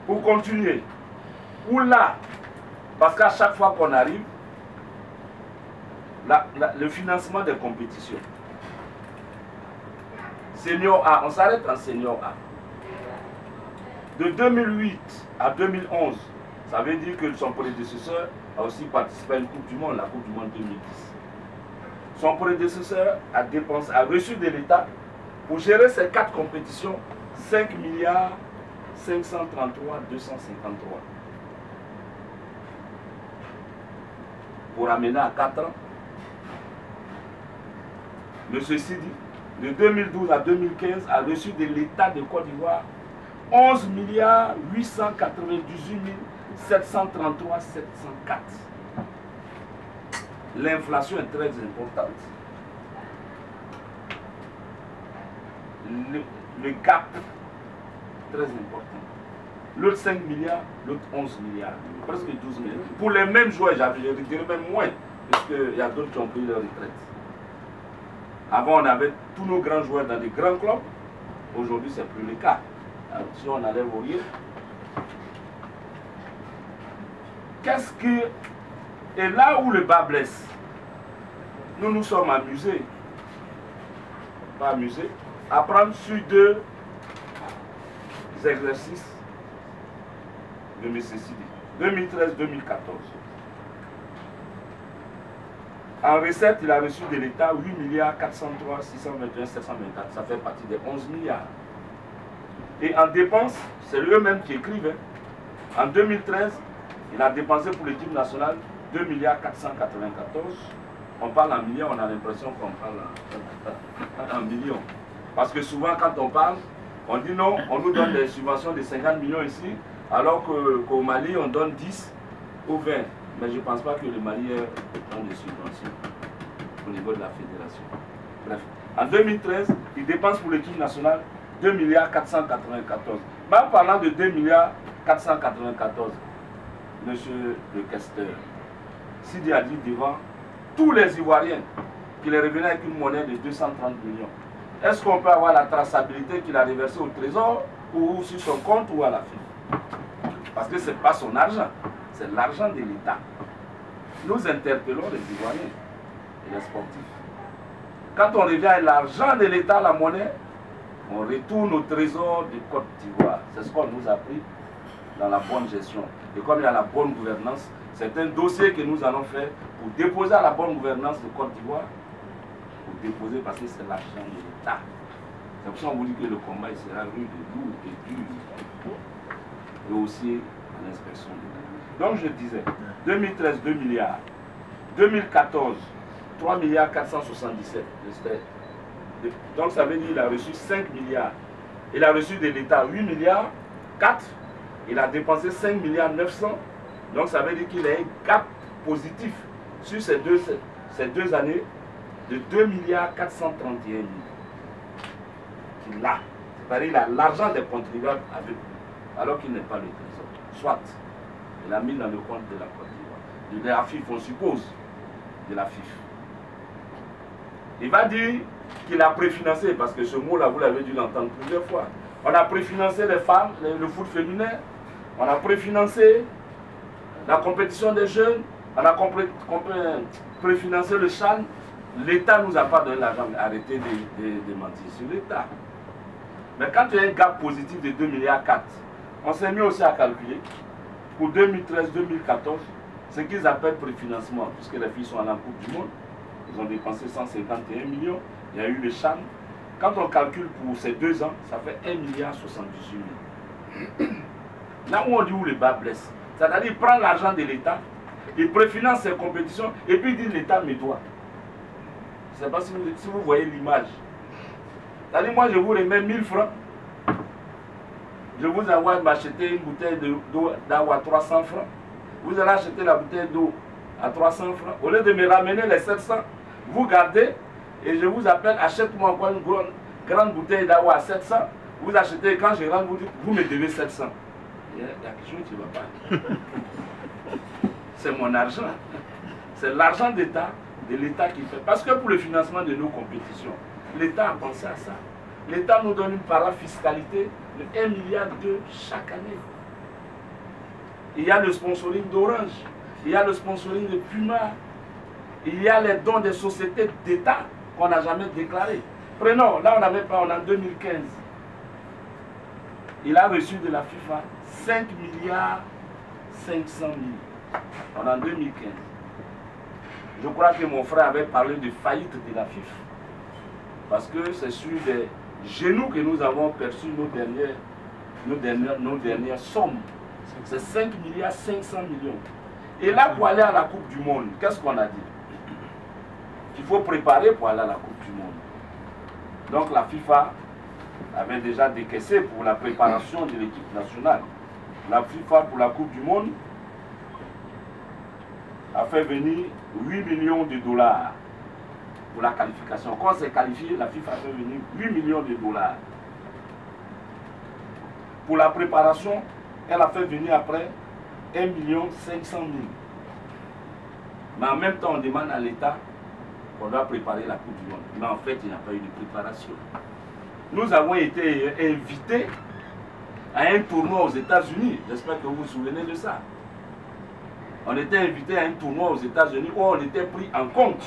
pour continuer. Ou là, parce qu'à chaque fois qu'on arrive, le financement des compétitions. Senior A, on s'arrête en Senior A. De 2008 à 2011, ça veut dire que son prédécesseur a aussi participé à une Coupe du Monde, la Coupe du Monde 2010. Son prédécesseur a reçu de l'État, pour gérer ces 4 compétitions, 5 milliards 533 253. Pour amener à 4 ans, M. Sidi, de 2012 à 2015, a reçu de l'État de Côte d'Ivoire 11 milliards 898 733 704. L'inflation est très importante. Le gap, très important. L'autre 5 milliards, l'autre 11 milliards, presque 12 milliards. Pour les mêmes joueurs, je dirais même moins, parce qu'il y a d'autres qui ont pris leur retraite. Avant, on avait tous nos grands joueurs dans des grands clubs. Aujourd'hui, ce n'est plus le cas. Alors, si on allait voir, qu'est-ce que... Et là où le bas blesse, nous nous sommes amusés, pas amusés, à prendre sur 2 exercices de M. Sidi, 2013-2014. En recette, il a reçu de l'État 8 milliards 403 621 724. Ça fait partie des 11 milliards. Et en dépenses, c'est eux-mêmes qui écrivent. En 2013, il a dépensé pour l'équipe nationale 2 milliards 494. On parle en millions, on a l'impression qu'on parle en millions. Parce que souvent, quand on parle, on dit non, on nous donne des subventions de 50 millions ici, alors qu'au Mali, on donne 10 ou 20. Mais je ne pense pas que le Mali ait des subventions au niveau de la fédération. Bref, en 2013, il dépense pour l'équipe nationale 2 milliards 494. Mais en parlant de 2 milliards 494, monsieur le questeur, Sidi a dit devant tous les Ivoiriens qu'il est revenu avec une monnaie de 230 millions. Est-ce qu'on peut avoir la traçabilité qu'il a reversée au trésor ou sur son compte ou à la firme? Parce que ce n'est pas son argent, c'est l'argent de l'État. Nous interpellons les Ivoiriens et les sportifs. Quand on revient à l'argent de l'État, la monnaie, on retourne au trésor de Côte d'Ivoire. C'est ce qu'on nous a appris dans la bonne gestion. Et comme il y a la bonne gouvernance, c'est un dossier que nous allons faire pour déposer à la bonne gouvernance de Côte d'Ivoire. Pour déposer parce que c'est l'argent de l'État. C'est pour ça qu'on vous dit que le combat il sera rude, lourd et dur. Et aussi à l'inspection de l'État. Donc je disais, 2013, 2 milliards. 2014, 3 milliards 477. Donc ça veut dire qu'il a reçu 5 milliards. Il a reçu de l'État 8 milliards 4. Il a dépensé 5 milliards 900. Donc ça veut dire qu'il a un gap positif sur ces deux années de 2 milliards 431 000. Il a. C'est-à-dire qu'il a l'argent des contribuables avec lui, alors qu'il n'est pas le trésor. Soit, il a mis dans le compte de la Côte d'Ivoire. De la FIF, on suppose, de la FIF. Il va dire qu'il a préfinancé, parce que ce mot-là, vous l'avez dû l'entendre plusieurs fois. On a préfinancé les femmes, le foot féminin, on a préfinancé la compétition des jeunes, on a préfinancé le CHAN. L'État ne nous a pas donné l'argent, arrêtez de mentir sur l'État. Mais quand il y a un gap positif de 2 milliards 4, on s'est mis aussi à calculer pour 2013-2014 ce qu'ils appellent préfinancement, puisque les filles sont allées en Coupe du Monde, ils ont dépensé 151 millions, il y a eu le CHAN. Quand on calcule pour ces 2 ans, ça fait 1 milliard 78 000. Là où on dit où le bas blesse, c'est-à-dire qu'il prend l'argent de l'État, il préfinance ses compétitions et puis il dit l'État me doit. Je ne sais pas si vous voyez l'image. C'est-à-dire moi je vous remets 1000 francs, je vous envoie m'acheter une bouteille d'eau à 300 francs. Vous allez acheter la bouteille d'eau à 300 francs. Au lieu de me ramener les 700, vous gardez et je vous appelle, achète-moi encore une grande bouteille d'eau à 700. Vous achetez, quand je rentre, vous dites, vous me devez 700. Il y a quelque chose qui ne va pas. C'est mon argent. C'est l'argent d'État, de l'État qui fait. Parce que pour le financement de nos compétitions, l'État a pensé à ça. L'État nous donne une parafiscalité de 1,2 milliard chaque année. il y a le sponsoring d'Orange, il y a le sponsoring de Puma, il y a les dons des sociétés d'État qu'on n'a jamais déclarés. Prenons, là on n'avait pas, on est en 2015. Il a reçu de la FIFA 5 milliards 500 000. On est en 2015. Je crois que mon frère avait parlé de faillite de la FIFA. Parce que c'est sur des genoux que nous avons perçu nos dernières sommes. C'est 5 milliards 500 millions. Et là, pour aller à la Coupe du Monde, qu'est-ce qu'on a dit? Il faut préparer pour aller à la Coupe du Monde. Donc la FIFA avait déjà décaissé pour la préparation de l'équipe nationale. La FIFA pour la Coupe du Monde a fait venir 8 millions de dollars pour la qualification. Quand c'est qualifié, la FIFA a fait venir 8 millions de dollars. Pour la préparation, elle a fait venir après 1 500 000. Mais en même temps, on demande à l'État qu'on doit préparer la Coupe du Monde. Mais en fait, il n'y a pas eu de préparation. Nous avons été invités à un tournoi aux États-Unis. J'espère que vous vous souvenez de ça. On était invités à un tournoi aux États-Unis où on était pris en compte.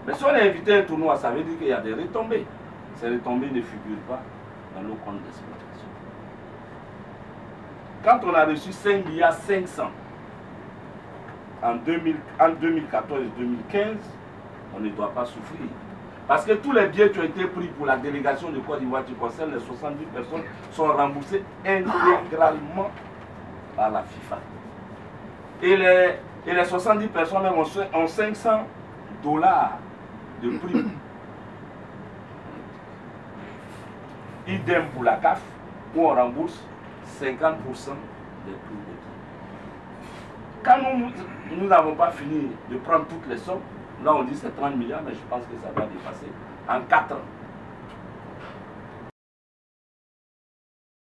Mais si on est invité à un tournoi, ça veut dire qu'il y a des retombées. Ces retombées ne figurent pas dans nos comptes d'exploitation. Quand on a reçu 5 milliards 500 en 2014 et 2015, on ne doit pas souffrir. Parce que tous les billets qui ont été pris pour la délégation de Côte d'Ivoire qui concerne les 70 personnes sont remboursés intégralement par la FIFA. Et les 70 personnes même ont 500 dollars de prime. Idem pour la CAF, où on rembourse 50% des primes d'équipe. Quand nous n'avons pas fini de prendre toutes les sommes, là on dit c'est 30 milliards, mais je pense que ça va dépasser en 4 ans.